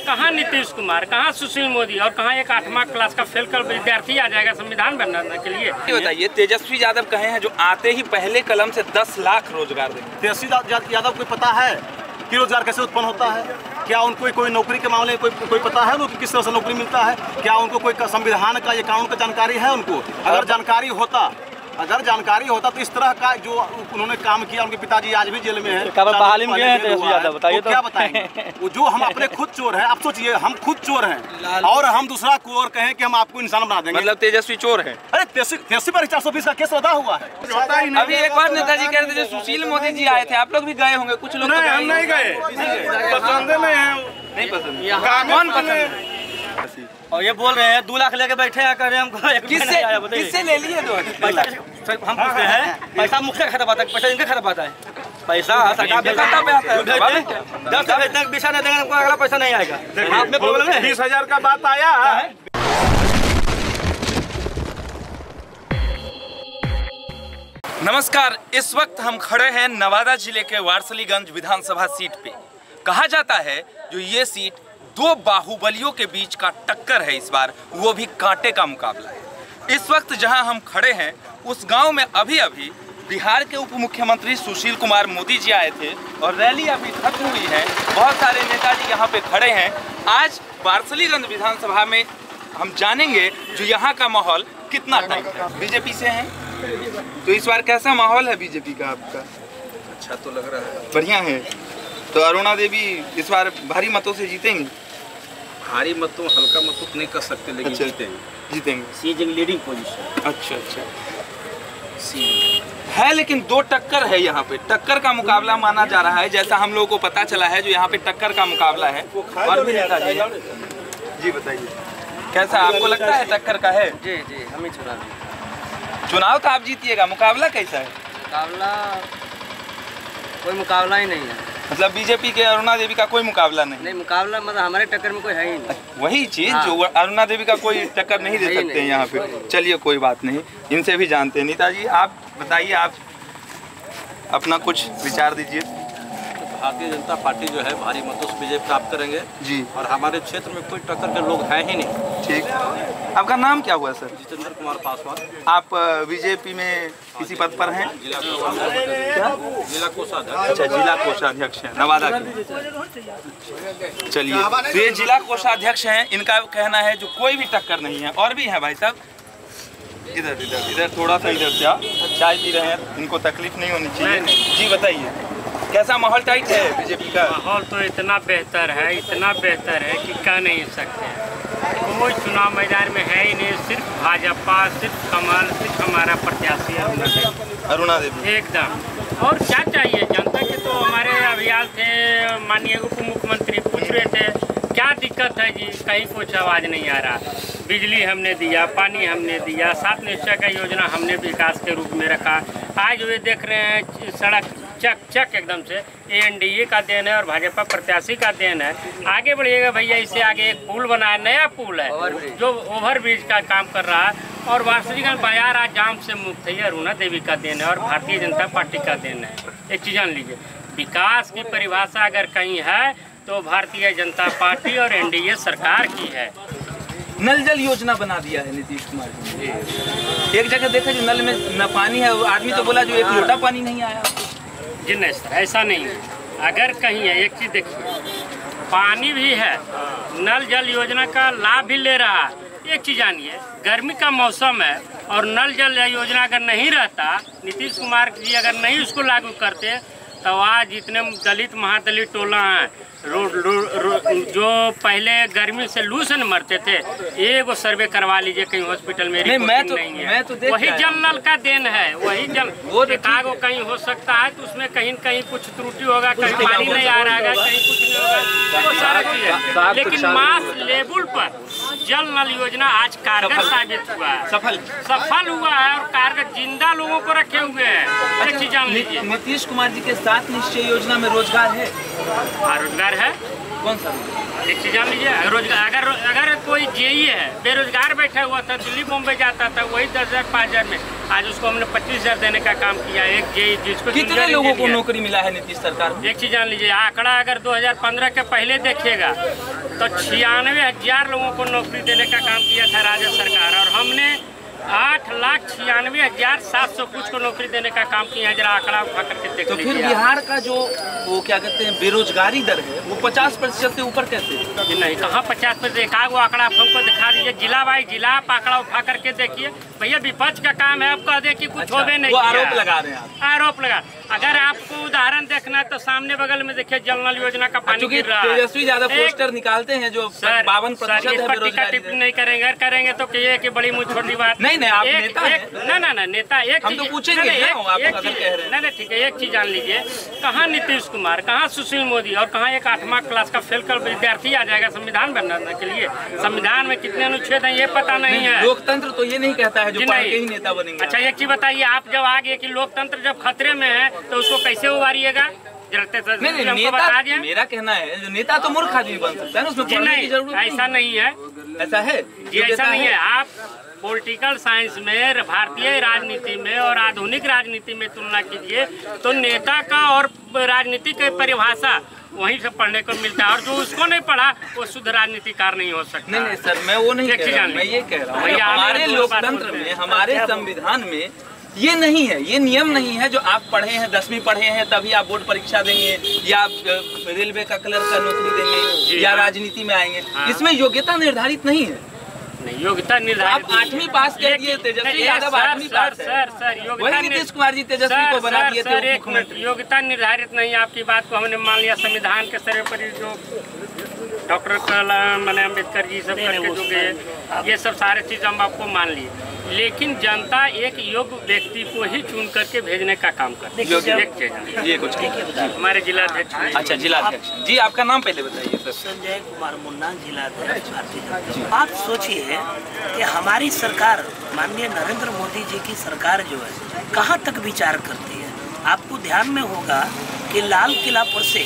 कहाँ नीतीश कुमार, कहाँ सुशील मोदी और कहाँ एक 8वां क्लास का फेल कर विद्यार्थी आ जाएगा संविधान बनाने के लिए। बताइए, तेजस्वी यादव कहे हैं जो आते ही पहले कलम से 10 लाख रोजगार देंगे। तेजस्वी यादव को पता है कि रोजगार कैसे उत्पन्न होता है? क्या उनको कोई नौकरी के मामले में कोई पता है उनको किस तरह से नौकरी मिलता है? क्या उनको कोई संविधान का या कानून का जानकारी है उनको? अगर जानकारी होता तो इस तरह का जो उन्होंने काम किया, उनके पिताजी आज भी जेल में हैं, बहाली में गए हैं तेजस्वी यादव, बताइए तो क्या बताएंगे? वो जो हम अपने खुद चोर हैं, आप सोचिए हम खुद चोर हैं और हम दूसरा को और कहें कि हम आपको इंसान बना देंगे। मतलब तेजस्वी चोर है। अरे तेजस्वी पर 420 का केस लगा हुआ है। अभी एक बार नेताजी कह रहे थे सुशील मोदी जी आए थे, आप लोग भी गए होंगे, कुछ लोग हम नहीं गए, पसंद नहीं पसंद। कौन पसंद? और ये बोल रहे हैं 2 लाख लेके बैठे हैं, कर रहे हैं हमको किससे ले लिए? पैसा हम पूछते हैं, पैसा मुख्य खाता पाता है, पैसा इनका खाता पाता है। पैसा सरकार पे आता है, 10 लाख तक दिशा नहीं देंगे, अगला पैसा नहीं आएगा। आप में प्रॉब्लम है, 20,000 का बात आया। नमस्कार, इस वक्त हम खड़े हैं नवादा जिले के वारसलीगंज विधानसभा सीट पे। कहा जाता है जो ये सीट 2 बाहुबलियों के बीच का टक्कर है, इस बार वो भी कांटे का मुकाबला है। इस वक्त जहां हम खड़े हैं उस गांव में अभी बिहार के उप मुख्यमंत्री सुशील कुमार मोदी जी आए थे और रैली अभी खत्म हुई है। बहुत सारे नेताजी यहाँ पे खड़े हैं। आज वारसलीगंज विधानसभा में हम जानेंगे जो यहाँ का माहौल कितना टाइट है। बीजेपी से हैं तो इस बार कैसा माहौल है बीजेपी का आपका? अच्छा तो लग रहा है, बढ़िया है। तो अरुणा देवी इस बार भारी मतों से जीतेंगी? भारी मतों हल्का मतों नहीं कर सकते, लेकिन जीतेंगे। Seizing leading position. अच्छा है, लेकिन 2 टक्कर है यहाँ पे। टक्कर का मुकाबला माना जा रहा है, जैसा हम लोगों को पता चला है जो यहाँ पे टक्कर का मुकाबला है। और भी नेताजी जी बताइए, कैसा आपको लगता है टक्कर का है? जी हमें चुनाव तो आप जीतिएगा, मुकाबला कैसा है? मुकाबला कोई मुकाबला ही नहीं है। मतलब बीजेपी के अरुणा देवी का कोई मुकाबला नहीं? मुकाबला मतलब हमारे टक्कर में कोई है ही नहीं। वही चीज जो अरुणा देवी का कोई टक्कर नहीं दे सकते हैं यहाँ पे। चलिए कोई बात नहीं, इनसे भी जानते हैं। नेताजी आप बताइए, आप अपना कुछ विचार दीजिए। भारतीय जनता पार्टी जो है भारी मतों से विजय प्राप्त करेंगे जी, और हमारे क्षेत्र में कोई टक्कर के लोग हैं ही नहीं। ठीक, आपका नाम क्या हुआ सर? जितेंद्र कुमार पासवान। आप बीजेपी में किसी पद पर हैं? जिला कोषाध्यक्ष। अच्छा, जिला कोषाध्यक्ष हैं नवादा के। चलिए, तो ये जिला कोषाध्यक्ष हैं, इनका कहना है जो कोई भी टक्कर नहीं है। और भी है भाई साहब, इधर थोड़ा सा इधर से आप चाय पी रहे हैं, इनको तकलीफ नहीं होनी चाहिए। जी बताइए, कैसा माहौल टाइट है बीजेपी का? माहौल तो इतना बेहतर है कि कह नहीं सकते। कोई चुनाव मैदान में है ही नहीं, सिर्फ भाजपा, सिर्फ कमल, सिर्फ हमारा प्रत्याशी अरुणा देवी एकदम। और क्या चाहिए जनता के? तो हमारे अभियान थे, माननीय उप मुख्यमंत्री पूछ रहे थे क्या दिक्कत है जी, कहीं कुछ आवाज़ नहीं आ रहा। बिजली हमने दिया, पानी हमने दिया, 7 निश्चय का योजना हमने विकास के रूप में रखा। आज वे देख रहे हैं सड़क चक एकदम से एनडीए का देन है और भाजपा प्रत्याशी का देन है। आगे बढ़िएगा भैया, इससे आगे एक पुल बना है, नया पुल है जो ओवरब्रिज का काम कर रहा है और वारसलीगंज बाजार आज जाम से मुक्त है। अरुणा देवी का देन है और भारतीय जनता पार्टी का देन है। एक चीज़ जान लीजिए, विकास की परिभाषा अगर कहीं है तो भारतीय जनता पार्टी और एनडीए सरकार की है। नल जल योजना बना दिया है नीतीश कुमार जी। एक जगह देखा जो नल में न पानी है, आदमी तो बोला जो 1 लोटा पानी नहीं आया। जी नहीं सर, ऐसा नहीं है। अगर कहीं है, एक चीज़ देखिए, पानी भी है, नल जल योजना का लाभ भी ले रहा है। एक चीज़ जानिए, गर्मी का मौसम है और नल जल योजना अगर नहीं रहता, नीतीश कुमार जी अगर नहीं उसको लागू करते, तो आज जितने दलित महादलित टोला हैं जो पहले गर्मी से लू से न मरते थे, एगो सर्वे करवा लीजिए कहीं हॉस्पिटल में नहीं है। वही जल नल का देन है, वही जल। वो एकागो कहीं हो सकता है तो उसमें कहीं कहीं कुछ त्रुटि होगा, कहीं पानी नहीं आ रहा है, कहीं कुछ नहीं होगा, वो सारा चीज है। लेकिन मास लेवल पर जल नल योजना आज कारगर साबित हुआ है, सफल हुआ है और कारगर जिंदा लोगों को रखे हुए हैं। एक चीज जान लीजिए, नीतीश कुमार जी के 7 निश्चय योजना में रोजगार है। रोजगार है, कौन सा? एक चीज जान लीजिए, अगर कोई जेई है बेरोजगार बैठा हुआ था, दिल्ली बॉम्बे जाता था, वही 10,000 5,000 में, आज उसको हमने 25,000 देने का काम किया। एक जेई जिसको कितने लोगों को नौकरी मिला है नीतीश सरकार में? एक चीज जान लीजिए, आंकड़ा अगर 2015 के पहले देखिएगा तो 96,000 लोगों को नौकरी देने का काम किया था राजद सरकार, और हमने 8,96,700 कुछ को नौकरी देने का काम किया है। जरा आंकड़ा उठा करके देख तो लीजिए। फिर बिहार का जो वो क्या कहते हैं बेरोजगारी दर है वो 50% से ऊपर कैसे? नहीं, कहाँ 50%? एका वो आंकड़ा आप हमको दिखा दीजिए, जिला बाई जिला आप आंकड़ा उठा करके देखिए। भैया विपक्ष का काम है, आप कह दे कि कुछ होबे नहीं वो किया। आरोप लगा रहे हैं आप। आरोप लगा। अगर आपको उदाहरण देखना है तो सामने बगल में देखिए, जल नल योजना का पानी गिर रहा है। तेजस्वी ज्यादा पोस्टर निकालते हैं जो 52% है बेरोजगारी। नहीं करेंगे तो कहिए कि बड़ी मुझ छोटी बात। नहीं आप नेता हैं। ना नेता एक हम तो पूछेंगे ना, आप अगर कह रहे हैं। नहीं ठीक है, एक चीज जान लीजिए, कहाँ नीतीश कुमार, कहाँ सुशील मोदी और कहाँ एक 8वां क्लास का फेल कर विद्यार्थी आ जाएगा संविधान बनाने के लिए? संविधान में कितने अनुच्छेद हैं ये पता नहीं है। लोकतंत्र तो ये नहीं कहता है जो पार्टी ही नेता बनेंगे। अच्छा एक चीज बताइए, आप जब आ गए कि लोकतंत्र जब खतरे में है तो उसको कैसे उबारिएगा? नहीं नेता, मेरा कहना है जो नेता तो मूर्ख आदमी बन सकता है ना, उसमें पढ़ने की जरूरत नहीं। ऐसा नहीं है, ऐसा है जी, ऐसा नहीं है। आप पॉलिटिकल साइंस में, भारतीय राजनीति में और आधुनिक राजनीति में तुलना कीजिए तो नेता का और राजनीति की परिभाषा वहीं से पढ़ने को मिलता है, और जो उसको नहीं पढ़ा वो शुद्ध राजनीतिकार नहीं हो सकता। नहीं सर, मैं वो नहीं कह रहा, मैं ये कह रहा हूँ हमारे लोकतंत्र में, हमारे संविधान में ये नहीं है, ये नियम नहीं है जो आप पढ़े हैं, 10वीं पढ़े हैं तभी आप बोर्ड परीक्षा देंगे, या आप रेलवे का क्लर्क का नौकरी देंगे, या राजनीति में आएंगे। इसमें योग्यता निर्धारित नहीं है। योग्यता निर्धारित, आप 8वीं पास कर दिए, तेजस्वी यादव 8वीं पास है। सर वही नीतीश कुमार जी तेजस्वी को बना दिए थे मुख्यमंत्री। योग्यता निर्धारित नहीं, आपकी बात को हमने मान लिया। संविधान के स्तर पर जो डॉक्टर कलाम अम्बेडकर जी सब करके जो गए, ये सब सारे चीज हम आपको मान लिए, लेकिन जनता एक योग्य व्यक्ति को ही चुन करके भेजने का काम करती है। ये कुछ हमारे जिलाध्यक्ष। अच्छा जिलाध्यक्ष जी, आपका नाम पहले बताइए सर। संजय कुमार मुन्ना, जिलाध्यक्ष भारतीय जनता पार्टी। आप सोचिए कि हमारी सरकार, माननीय नरेंद्र मोदी जी की सरकार जो है कहाँ तक विचार करती है। आपको ध्यान में होगा कि लाल किला पर से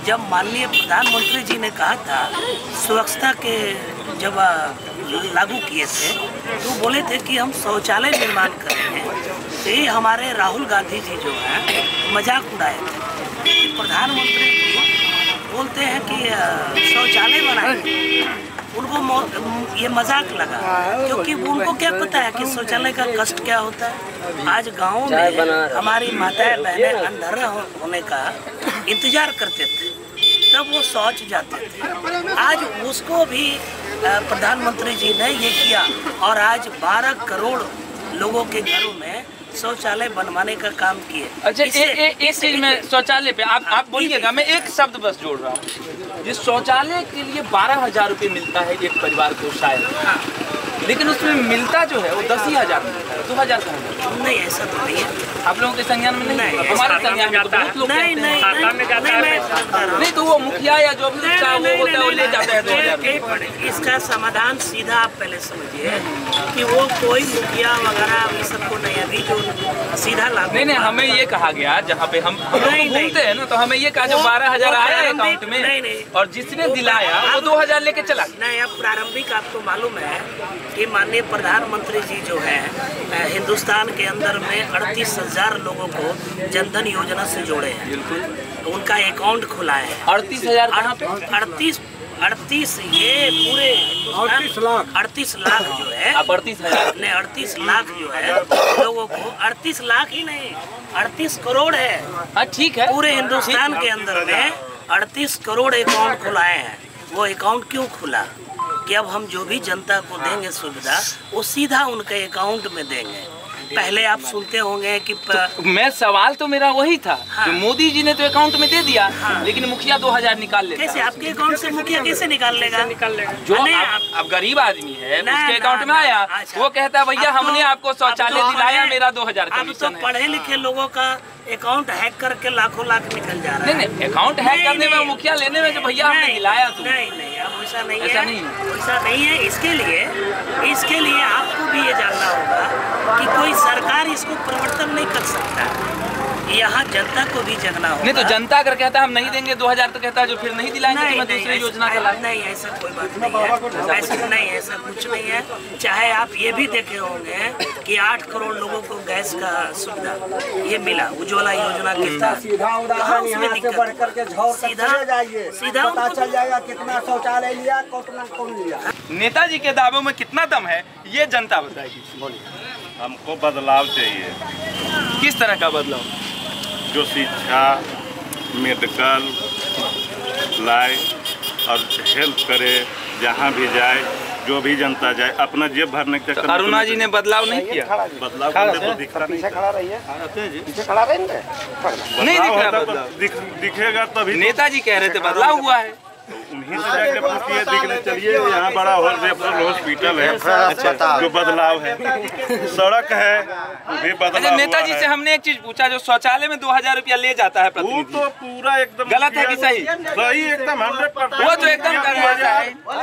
जब माननीय प्रधानमंत्री जी ने कहा था स्वच्छता के जब लागू किए थे तो बोले थे कि हम शौचालय निर्माण करेंगे, तो ये हमारे राहुल गांधी जी जो है मजाक उड़ाए थे कि प्रधानमंत्री जी बोलते हैं कि शौचालय बनाएंगे। उनको ये मजाक लगा, क्योंकि उनको क्या पता है कि शौचालय का कष्ट क्या होता है। आज गाँव में हमारी माताएं बहनें अंधेरा होने का इंतजार करते थे, तब वो शौच जाते थे। आज उसको भी प्रधानमंत्री जी ने ये किया, और आज 12 करोड़ लोगों के घरों में शौचालय बनवाने का काम किए। अच्छा एक चीज में शौचालय पे आप बोलिएगा, मैं एक शब्द बस जोड़ रहा हूँ। जिस शौचालय के लिए 12,000 रुपये मिलता है एक परिवार को शायद, लेकिन उसमें मिलता जो है वो 10,000 मिलता है, 2,000 का नहीं। ऐसा तो नहीं है, आप लोगों के संज्ञान में नहीं, हमारे संज्ञान में बहुत लोग नहीं, तो वो मुखिया या जो भी वो होता है वो ले जाता है 2,000। इसका समाधान सीधा आप पहले समझिए कि वो कोई मुखिया वगैरह ये सबको नहीं, अभी जो सीधा लागू। नहीं हमें ये कहा गया, जहाँ पे हम घूमते हैं ना, तो हमें ये कहा जो 12,000 आया अकाउंट में, और जिसने दिलाया वो 2,000 लेके चला। नहीं, अब प्रारंभिक आपको मालूम है कि माननीय प्रधानमंत्री जी जो है हिंदुस्तान के अंदर में 38,000 लोगों को जनधन योजना से जोड़े हैं। बिल्कुल, उनका अकाउंट खुला है। 38,000 कहाँ पे? 38 ये पूरे 38 लाख जो है, 38 लाख जो है लोगों को, 38 लाख ही नहीं 38 करोड़ है। ठीक है, पूरे हिंदुस्तान के अंदर में 38 करोड़ अकाउंट खुलाए हैं। वो अकाउंट क्यों खुला कि अब हम जो भी जनता को देंगे सुविधा वो सीधा उनके अकाउंट में देंगे। पहले आप सुनते होंगे कि मैं सवाल तो मेरा वही था। हाँ। मोदी जी ने तो अकाउंट में दे दिया। हाँ। लेकिन मुखिया 2,000 निकाल लेता। कैसे आपके अकाउंट से मुखिया कैसे निकाल लेगा? जो अब गरीब आदमी है उसके अकाउंट में आया, वो कहता है भैया हमने आपको शौचालय दिलाया, मेरा 2,000 कमीशन है। पढ़े लिखे लोगों का अकाउंट हैक करके लाखों लाख निकल जा रहा है। नहीं अकाउंट हैक करने में, मुखिया लेने में जो भैया हमने दिलाया तो नहीं, अब ऐसा नहीं है, ऐसा नहीं है। इसके लिए आपको भी ये जानना होगा कि कोई सरकार इसको परिवर्तन नहीं कर सकता। यहाँ जनता को भी जगना होगा। नहीं तो जनता अगर कहता है हम नहीं देंगे 2000 तो कहता है जो फिर नहीं दिलाएंगे तो मैं दूसरी योजना का लाभ। नहीं, ऐसा कोई बात नहीं है, ऐसा नहीं, ऐसा कुछ नहीं है। चाहे आप ये भी देखे होंगे कि 8 करोड़ लोगों को गैस का सुविधा ये मिला, उज्ज्वला योजना के तहत। कहाँ उसमें दिक्कत? सीधा पता चल जाएगा कितना शौचालय लिया, कौन लिया। नेताजी के दावों में कितना दम है ये जनता बताएगी। हमको बदलाव चाहिए। किस तरह का बदलाव? जो शिक्षा, मेडिकल लाए और हेल्प करे, जहाँ भी जाए, जो भी जनता जाए, अपना जेब भरने के चक्कर। अरुणा जी ने बदलाव नहीं किया। बदलाव तो दिख रहा नहीं, नहीं दिख रहा बदलाव। दिखेगा तभी। नेताजी कह रहे थे बदलाव हुआ है। उन्हीं से जाके पूछिए, दिखने चलिए यहाँ बड़ा हॉस्पिटल है, जो बदलाव है, सड़क है, वो भी बदलाव। अच्छा, नेताजी से हमने एक चीज पूछा, जो शौचालय में 2000 रुपया ले जाता है वो तो पूरा एकदम गलत है कि सही? सही एकदम 100%। वो तो एकदम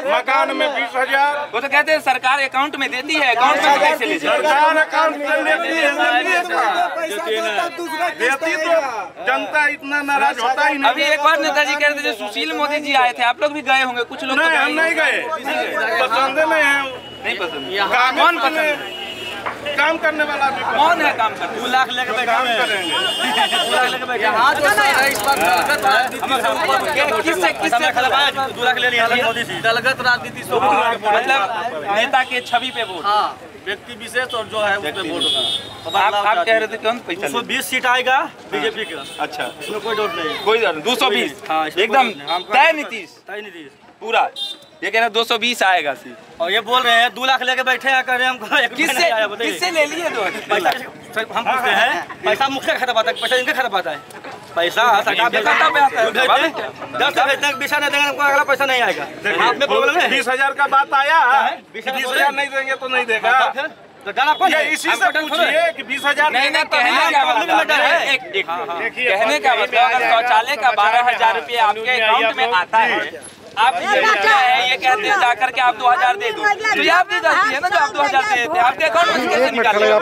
मकान में 20,000। वो तो कहते हैं सरकार अकाउंट में देती है, अकाउंट में कैसे ले जाए? सरकार अकाउंट में देती तो जनता इतना नाराज होता ही नहीं। अभी एक बार नेताजी कह रहे थे जो सुशील मोदी जी आए थे, आप लोग भी गए होंगे, कुछ लोग नहीं, हम नहीं गए, पसंद नहीं है। नहीं पसंद। कौन पसंद है? काम करने वाला भी कौन है काम करने? 2 लाख लेके बैठे काम हैं। करेंगे। 2 लाख लेके बैठे हैं। हाँ, जो है इस बात किससे 2 लाख ले लिया मोदी जी। दलगत राजनीति से मतलब नेता के छवि पे वोट। हाँ, व्यक्ति विशेष और जो है उस पे वोट होगा। आप कह रहे थे कौन पैसा? 220 सीट आएगा बीजेपी का। अच्छा, इसमें कोई डाउट नहीं है। कोई 220 हाँ, एकदम तय नीतीश पूरा। ये कह रहे 220 आएगा सीट और ये बोल रहे हैं 2 लाख लेके बैठे हैं, कर रहे हैं हमको। किससे ले लिए? पैसा हम पूछते हैं, पैसा मुख्य खाता पाता है, पैसा इनका खाता पाता है। पैसा सरकार पे आता है, 10 से भेजने विषय नहीं देंगे हमको, अगला पैसा नहीं आएगा। आप में प्रॉब्लम है। 20,000 का बात आया है, 20,000 नहीं देंगे तो नहीं देगा। तो डर आपको ये इसी से पूछिए कि 20,000 नहीं, कहने का मतलब अगर शौचालय का 12,000 रुपये आपके अकाउंट में आता है, आप है ये कहते हैं जाकर के आप 2,000 दे दो, तो ये आपकी गलती है ना जो आप 2,000 दे देते हैं, आपके अकाउंट में कैसे निकालेंगे?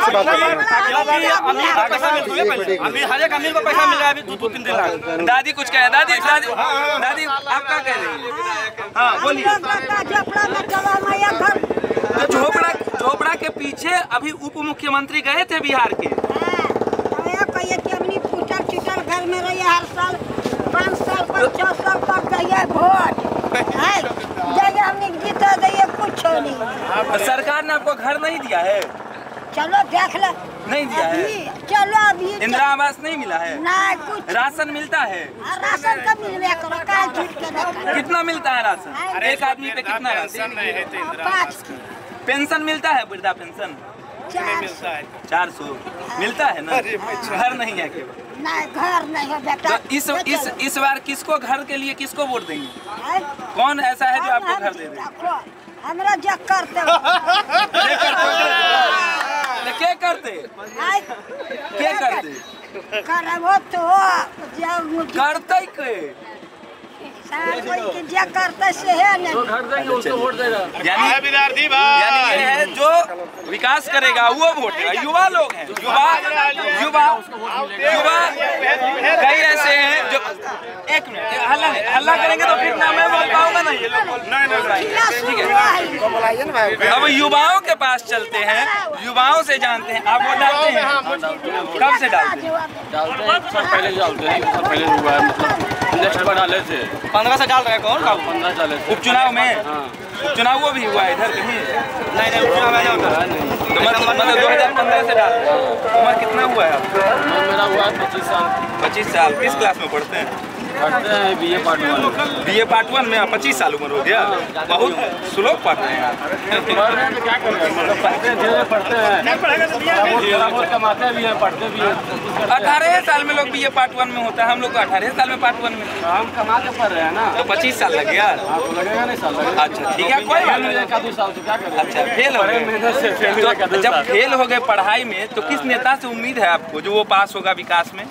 हर एक अमीर को पैसा मिल रहा है अभी 2-3 दिन लगा। दादी कुछ कहे। दादी आप क्या कह रही हैं? हाँ बोलिए। तो झोपड़ा के पीछे अभी उप मुख्यमंत्री गए थे बिहार के। घर में रहिए हर साल 5 साल पर 6 साल तक जाइए वोट जाइए, हमने जीता दिए कुछ नहीं। सरकार ने आपको घर नहीं दिया है? चलो देख ले। नहीं दिया है? चलो अभी इंदिरा आवास नहीं मिला है? नहीं कुछ। राशन मिलता है? राशन का मिलवे करो, का झूठ के रखा। कितना मिलता है राशन? एक आदमी पे कितना राशन? 5 पेंशन मिलता है? वृद्धा पेंशन 400 मिलता है ना? घर नहीं है केवल? नहीं, घर नहीं है बेटा। तो इस बार किसको घर के लिए किसको वोट देंगे? कौन ऐसा है जो आपको घर दे दे? हमरा जो करते क्या करते करबो तो करते के जो करते से है नहीं। यानी ये है जो विकास करेगा वो वोट देगा। युवा लोग हैं, युवा कई ऐसे हैं जो एक मिनट हल्ला करेंगे तो फिर ना मैं बोल पाऊंगा ना ये लोग। ठीक है, अब युवाओं के पास चलते हैं, युवाओं से जानते हैं। आप वोट डालते हैं? कब से डालते हैं? पहले डालते हैं, पहले हुआ है मतलब नेक्स्ट बार डाले थे 15 से डाल रहे हैं। कौन 15 डाले थे उपचुनाव में? उपचुनाव वो भी हुआ है इधर कहीं? नहीं उपचुनाव में होता है। तो मतलब 2015 से डाल रहे हैं। उम्र कितना हुआ है आपका? मेरा हुआ है 25 साल। 25 साल। किस क्लास में पढ़ते हैं? पढ़ते हैं BA पार्ट 1। BA पार्ट 1 में 25 साल उम्र हो गया। बहुत स्लो पढ़ रहे हैं आप। क्या करें, मतलब पढ़ते हैं, धीरे पढ़ते हैं, कमाते भी हैं, पढ़ते भी हैं। 18 साल में लोग BA पार्ट 1 में होता है, हम लोग 18 साल में पार्ट 1 में। हम कमा के पढ़ रहे हैं ना, तो 25 साल लग गया। तो लगेगा नहीं साल लगेगा। अच्छा ठीक है, कोई बात नहीं। 1-2 साल से क्या करें। अच्छा फेल हो गए। तो जब फेल हो गए पढ़ाई में तो किस नेता से उम्मीद है आपको जो वो पास होगा विकास में?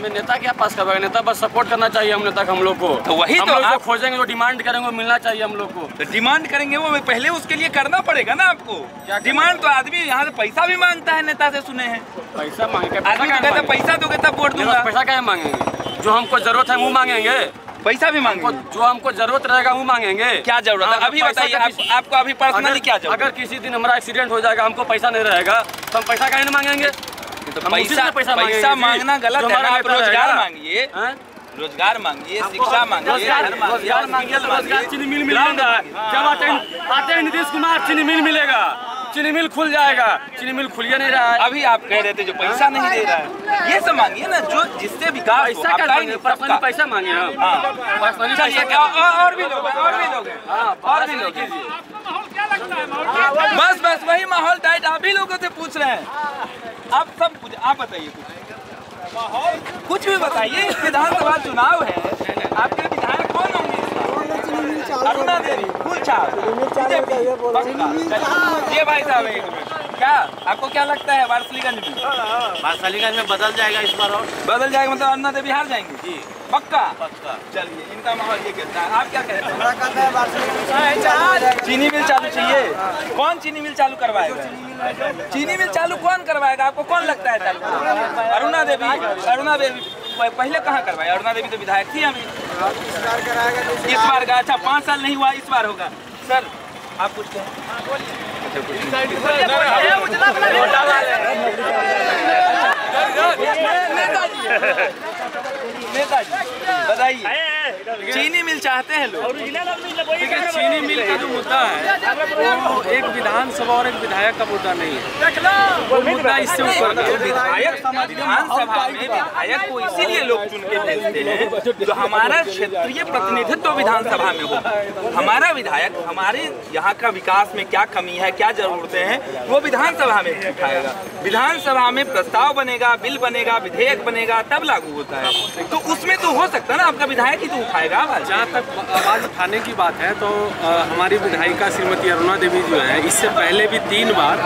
इसमें नेता क्या पास करवाएगा? नेता बस सपोर्ट करना चाहिए हम नेता को, हम लोग को। तो वही हम तो लोग आप खोजेंगे, जो डिमांड करेंगे वो मिलना चाहिए हम लोग को। तो डिमांड करेंगे वो पहले उसके लिए करना पड़ेगा ना आपको। डिमांड तो आदमी यहाँ से पैसा भी मांगता है, नेता से सुने हैं। पैसा मांगे, आदमी तो कहता है पैसा दोगे तब वोट दूंगा। पैसा क्या मांगेंगे? जो हमको जरूरत है वो मांगेंगे। पैसा भी मांगेंगे, जो हमको जरूरत रहेगा वो मांगेंगे। क्या जरूरत है अभी बताइए, आपको अभी पर्सनली क्या जरूरत? अगर किसी दिन हमारा एक्सीडेंट हो जाएगा, हमको पैसा नहीं रहेगा तो हम पैसा काहे नहीं मांगेंगे? तो पैसा मांगना गलत है ना। आप रोजगार मांगिए, रोजगार मांगिए, शिक्षा मांगिए, रोजगार मांगिए। रोजगार चीनी मिल मिलेगा। जब आते हैं नीतीश कुमार, चीनी मिल मिलेगा, चीनी मिल खुल जाएगा। चीनी मिल खुल नहीं रहा है। अभी आप कह रहे थे जो पैसा नहीं दे रहा है, ये सब मांगिए ना, जो जिससे विकास हो। पैसा पैसा मांगे हम। और भी लोग और भी लोग बस वही माहौल टाइट आप ही लोगों से पूछ रहे हैं। आप सब कुछ आप बताइए, कुछ भी बताइए। विधानसभा चुनाव है, आपके विधायक कौन होंगे? अरुणा देवी, ये भाई साहब एक मिनट, क्या आपको क्या लगता है वारसलीगंज में? वारसलीगंज में बदल जाएगा इस बार, और बदल जाएगा मतलब अरुणा देवी हार जाएंगे जी? पक्का? चलिए, इनका माहौल ये कहता है। आप क्या कहते हैं? चीनी मिल चालू चाहिए। कौन चीनी मिल चालू करवाएगा? चीनी मिल चालू कौन करवाएगा? आपको कौन लगता है चालू? अरुणा देवी। अरुणा देवी पहले कहाँ करवाए? अरुणा देवी तो विधायक थी अभी। इस बार का? अच्छा, 5 साल नहीं हुआ, इस बार होगा। सर आप कुछ कहें? नेताजी बताइए, चीनी मिल चाहते हैं लोग? चीनी मिल का जो मुद्दा है वो एक विधानसभा और एक विधायक का मुद्दा नहीं है। वो मुद्दा इससे ऊपर का। विधानसभा में विधायक को इसीलिए लोग चुन के भेजते हैं जो हमारा क्षेत्रीय प्रतिनिधित्व विधानसभा में हो। हमारा विधायक हमारे यहाँ का विकास में क्या कमी है, क्या जरूरतें हैं, वो विधानसभा में उठाएगा। विधानसभा में प्रस्ताव बनेगा, बिल बनेगा, विधेयक बनेगा, तब लागू होता है। तो उसमें तो हो सकता है ना, आपका विधायक ही तो उठाएगा। जहाँ तक आवाज़ उठाने की बात है तो हमारी विधायिका श्रीमती अरुणा देवी जो है, इससे पहले भी 3 बार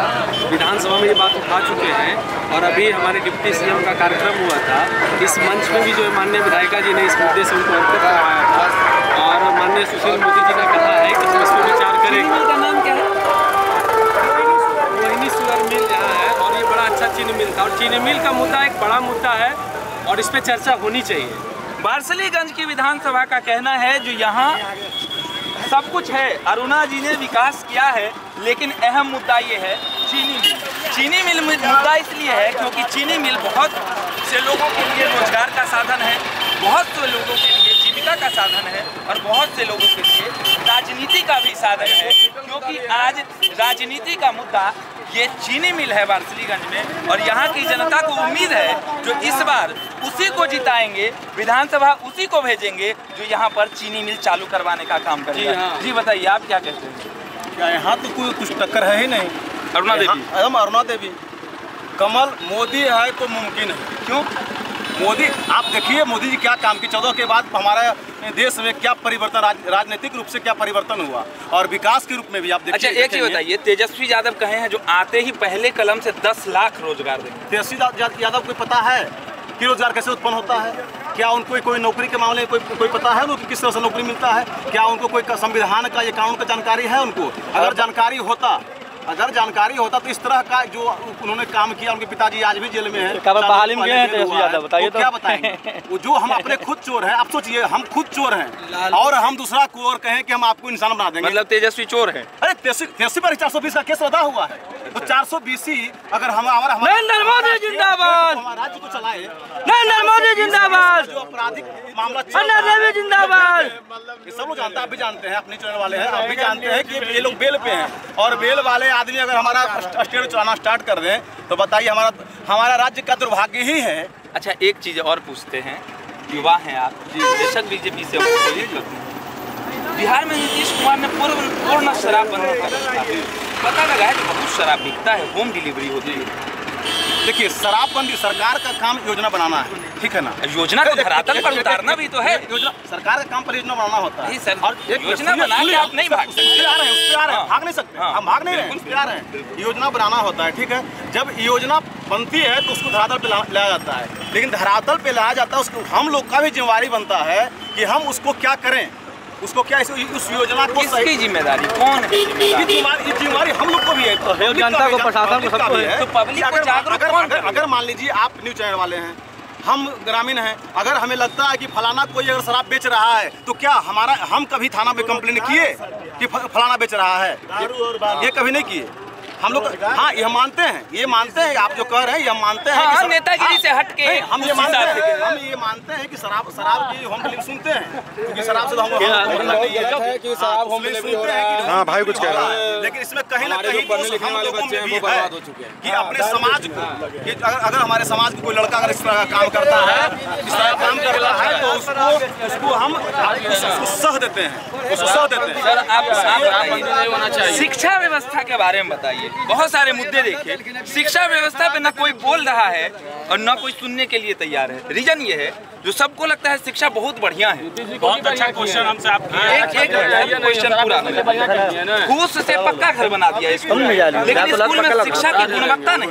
विधानसभा में ये बात उठा चुके हैं। और अभी हमारे डिप्टी सीएम का कार्यक्रम हुआ था, इस मंच में भी जो है माननीय विधायिका जी ने इस मुद्दे से उनको अवगत करवाया था। और माननीय सुशील मोदी जी ने कहा है कि हम इस पर विचार करेंगे। का नाम क्या है? रोहिणी शुगर मिल जहाँ है, और ये बड़ा अच्छा चीनी मिल था। और चीनी मिल का मुद्दा एक बड़ा मुद्दा है और इस पर चर्चा होनी चाहिए। वारसलीगंज की विधानसभा का कहना है जो यहाँ सब कुछ है, अरुणा जी ने विकास किया है, लेकिन अहम मुद्दा ये है चीनी मिल। चीनी मिल मुद्दा इसलिए है क्योंकि चीनी मिल बहुत से लोगों के लिए रोजगार का साधन है, बहुत से लोगों के लिए जीविका का साधन है, और बहुत से लोगों के लिए राजनीति का भी साधन है। क्योंकि आज राजनीति का मुद्दा ये चीनी मिल है वारसलीगंज में, और यहाँ की जनता को उम्मीद है जो इस बार उसी को जिताएंगे, विधानसभा उसी को भेजेंगे जो यहाँ पर चीनी मिल चालू करवाने का काम करेगा। जी बताइए, आप क्या कहते हैं? क्या यहाँ तो कोई कुछ टक्कर है ही नहीं। अरुणा देवी, हम अरुणा देवी, कमल मोदी है तो मुमकिन है। क्यों मोदी? आप देखिए मोदी जी क्या काम की, 14 के बाद हमारा देश में क्या परिवर्तन, राजनीतिक रूप से क्या परिवर्तन हुआ, और विकास के रूप में भी आप देखिए। अच्छा, एक चीज बताइए, तेजस्वी यादव कहे हैं जो आते ही पहले कलम से 10 लाख रोजगार देंगे। तेजस्वी यादव को पता है कि रोजगार कैसे उत्पन्न होता है? क्या उनको कोई नौकरी के मामले में कोई पता है उनको किस तरह से नौकरी मिलता है? क्या उनको कोई संविधान का या कानून का जानकारी है उनको? अगर जानकारी होता तो इस तरह का जो उन्होंने काम किया, उनके पिताजी आज भी जेल में हैं, बहाली में गए हैं तेजस्वी यादव, बताइए तो क्या बताएंगे? वो जो हम अपने खुद चोर हैं। आप सोचिए, हम खुद चोर हैं और हम दूसरा को और कहें कि हम आपको इंसान बना देंगे। मतलब तेजस्वी चोर है? अरे तेजस्वी पर 420 का केस लगा हुआ है, तो 420 अगर हमारा नरेंद्र मोदी जिंदाबाद, राज्य को चलाए, नरेंद्र मोदी जिंदाबाद, जो आपराधिक मामला जिंदाबाद, ये सब लोग जानते हैं, आप भी जानते हैं, अपने चैनल वाले हैं, आप भी जानते हैं कि ये लोग बेल पे हैं, और बेल वाले आदमी अगर हमारा स्टेट चलाना स्टार्ट कर दें तो बताइए हमारा राज्य का दुर्भाग्य ही है। अच्छा, एक चीज और पूछते हैं, युवा हैं आप, बेशक बीजेपी से बिहार में नीतीश कुमार ने पूर्ण शराब बंद कर रखा है। पता लगा है कि बहुत शराब बिकता है, होम डिलीवरी होती है। देखिए शराबबंदी सरकार का काम योजना बनाना है, ठीक है ना। योजना को धरातल पर उतारना भी तो है। योजना सरकार का काम पर योजना बनाना होता है सर, और एक योजना बना के आप नहीं भाग सकते। आ रहे हैं, उस पे आ रहे हैं, भाग नहीं सकते, हम भाग नहीं रहे हैं, उस पे आ रहे हैं। योजना बनाना होता है, ठीक है। जब योजना बनती है तो उसको धरातल पे लाया जाता है, लेकिन धरातल पे लाया जाता है उसको हम लोग का भी जिम्मेवारी बनता है कि हम उसको क्या करें, उसको क्या उस योजना को किसकी जिम्मेदारी, कौन है जिम्मेवारी हम लोग को भी है, जनता को, प्रशासन को, सबको है। तो पब्लिक को जागरूक कौन करेगा? अगर मान लीजिए आप न्यूज चैनल वाले हैं, हम ग्रामीण हैं, अगर हमें लगता है कि फलाना कोई अगर शराब बेच रहा है तो क्या हम कभी थाना पे कंप्लेंट किए कि फलाना बेच रहा है? ये कभी नहीं किए हम लोग। हाँ, ये मानते हैं आप जो कह रहे हैं, ये हम मानते हैं। हाँ, नेतागिरी से हट के हम ये मानते हैं कि शराब की होम डिलीवरी सुनते हैं, क्योंकि शराब से तो हम हाँ भाई कुछ कह रहा है, लेकिन इसमें कहीं ना कहीं हम लोगों में भी है कि अपने समाज को, अगर हमारे समाज में कोई लड़का अगर इस तरह का काम करता है, इस तरह का काम करता है तो उसको हम सह देते हैं, सर आप शिक्षा व्यवस्था के बारे में बताइए। बहुत सारे मुद्दे देखे, शिक्षा व्यवस्था पे न कोई बोल रहा है और न कोई सुनने के लिए तैयार है। रीजन ये है जो सबको लगता है शिक्षा बहुत बढ़िया है। बहुत अच्छा क्वेश्चन हमसे आप एक क्वेश्चन पूरा घूस से पक्का घर बना दिया स्कूल में, लेकिन स्कूल में शिक्षा की गुणवत्ता नहीं,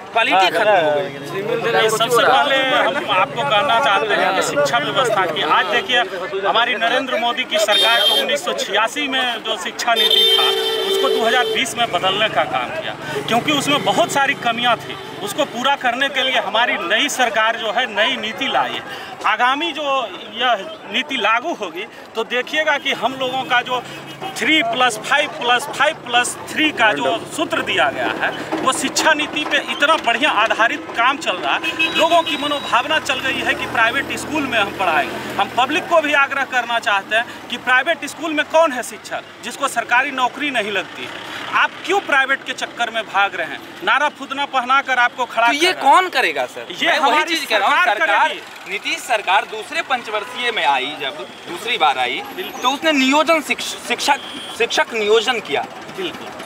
क्वालिटी खत्म हो गई। सबसे पहले हम आपको कहना चाहते हैं कि शिक्षा व्यवस्था की, आज देखिए हमारी नरेंद्र मोदी की सरकार जो 1986 में जो शिक्षा नीति था उसको 2020 में बदलने का काम किया, क्योंकि उसमें बहुत सारी कमियां थी। उसको पूरा करने के लिए हमारी नई सरकार जो है नई नीति लाई है। आगामी जो यह नीति लागू होगी तो देखिएगा कि हम लोगों का जो 3+5+5+3 का जो सूत्र दिया गया है वो शिक्षा नीति पे इतना बढ़िया आधारित काम चल रहा है। लोगों की मनोभावना चल गई है कि प्राइवेट स्कूल में हम पढ़ाएंगे। हम पब्लिक को भी आग्रह करना चाहते हैं कि प्राइवेट स्कूल में कौन है शिक्षक जिसको सरकारी नौकरी नहीं लगती है? आप क्यों प्राइवेट के चक्कर में भाग रहे हैं? नारा फुदना पहना कर आपको खड़ा तो ये कौन करेगा सर? ये वही चीज कह रहा हूँ। सरकार, नीतीश सरकार दूसरे पंचवर्षीय में आई, जब दूसरी बार आई तो उसने नियोजन शिक्षक नियोजन किया।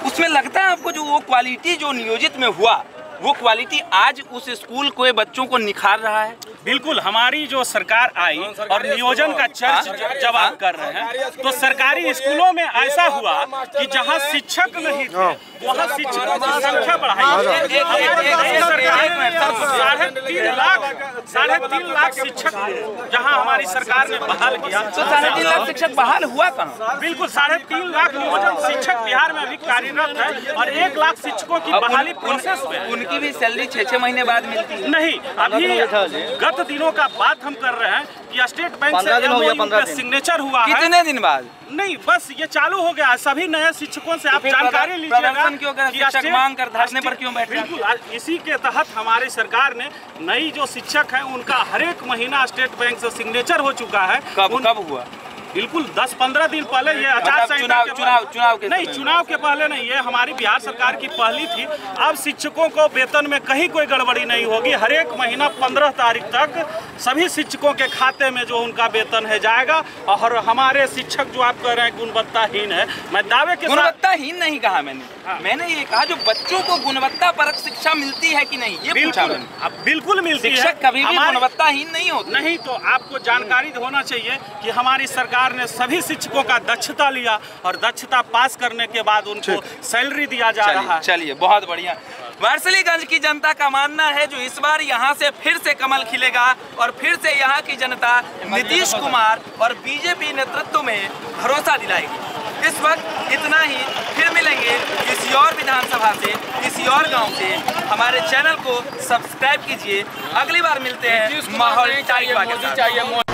उसमें लगता है आपको जो वो क्वालिटी जो नियोजित में हुआ वो क्वालिटी आज उस स्कूल को बच्चों को निखार रहा है? बिल्कुल। हमारी जो सरकार आई और नियोजन का चर्च जब आप कर रहे हैं तो सरकारी स्कूलों में ऐसा हुआ कि जहां शिक्षक नहीं थे वहां शिक्षकों की संख्या बढ़ाई। 3.5 लाख शिक्षक जहां हमारी सरकार ने बहाल किया। तो 3.5 लाख शिक्षक बहाल हुआ कहाँ? बिल्कुल 3.5 लाख नियोजन शिक्षक बिहार में अभी कार्यरत है और 1 लाख शिक्षकों की बहाली प्रोसेस में। उनकी भी सैलरी 6-6 महीने बाद मिलती है? नहीं, अभी गत दिनों का बात हम कर रहे हैं कि स्टेट बैंक से MOU पे सिग्नेचर हुआ है। कितने दिन बाद? नहीं, बस ये चालू हो गया। सभी नए शिक्षकों से आप जानकारी लीजिएगा कि शिक्षक मांग कर धरने पर क्यों बैठे। बिल्कुल, इसी के तहत हमारी सरकार ने नई जो शिक्षक है उनका हर एक महीना स्टेट बैंक से सिग्नेचर हो चुका है। कब हुआ? बिल्कुल 10-15 दिन पहले। ये आचार संहिता चुनाव के पहले नहीं, ये हमारी बिहार सरकार की पहली थी। अब शिक्षकों को वेतन में कहीं कोई गड़बड़ी नहीं होगी। हर एक महीना 15 तारीख तक सभी शिक्षकों के खाते में जो उनका वेतन है जाएगा। और हमारे शिक्षक जो आप कह रहे हैं गुणवत्ताहीन है, मैं दावे के साथ गुणवत्ताहीन नहीं कहा मैंने ये कहा जो बच्चों को गुणवत्ता परक शिक्षा मिलती है कि नहीं, ये पूछा मैंने। बिल्कुल मिलती है। शिक्षक कभी भी गुणवत्ताहीन नहीं होते। नहीं, तो आपको जानकारी होना चाहिए कि हमारी सरकार ने सभी शिक्षकों का दक्षता लिया और दक्षता पास करने के बाद उनको सैलरी दिया जा रहा है। चलिए, बहुत बढ़िया। वारसलीगंज की जनता का मानना है जो इस बार यहाँ से फिर से कमल खिलेगा और फिर से यहाँ की जनता नीतीश कुमार और बीजेपी नेतृत्व में भरोसा दिलाएगी। इस वक्त इतना ही, फिर मिलेंगे किसी और विधानसभा से, किसी और गांव से। हमारे चैनल को सब्सक्राइब कीजिए। अगली बार मिलते हैं माहौल टाइप के साथ।